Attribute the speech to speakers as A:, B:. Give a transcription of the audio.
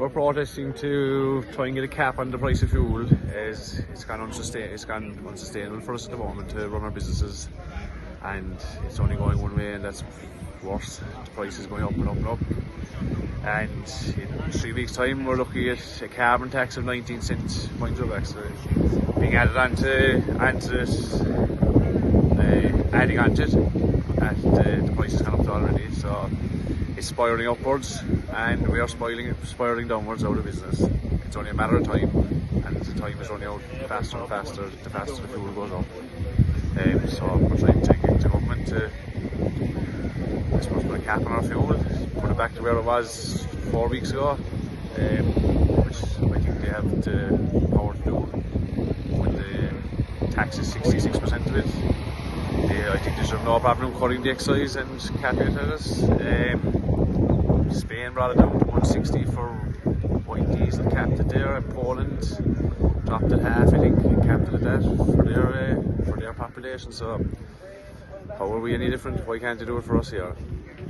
A: we're protesting to try and get a cap on the price of fuel, as it's gone unsustainable for us at the moment to run our businesses, and it's only going one way, and that's worse. The price is going up and up and up. And in 3 weeks' time, we're looking at a carbon tax of 19 cents point so being added onto it, adding onto it, and the price has gone up already. So it's spiralling upwards, and we are spiralling downwards out of business. It's only a matter of time, and the time is running out faster and faster the faster the fuel goes up. So we're trying to get the government to, I suppose, put a cap on our fuel, put it back to where it was 4 weeks ago, which I think they have the power to do when the tax is 66% of it. I think they should have no problem cutting the excise and capping it at us. Spain brought it down to 160 for white diesel, capped it there, and Poland dropped it half, I think, and capped it at that for their population. So how are we any different? Why can't they do it for us here?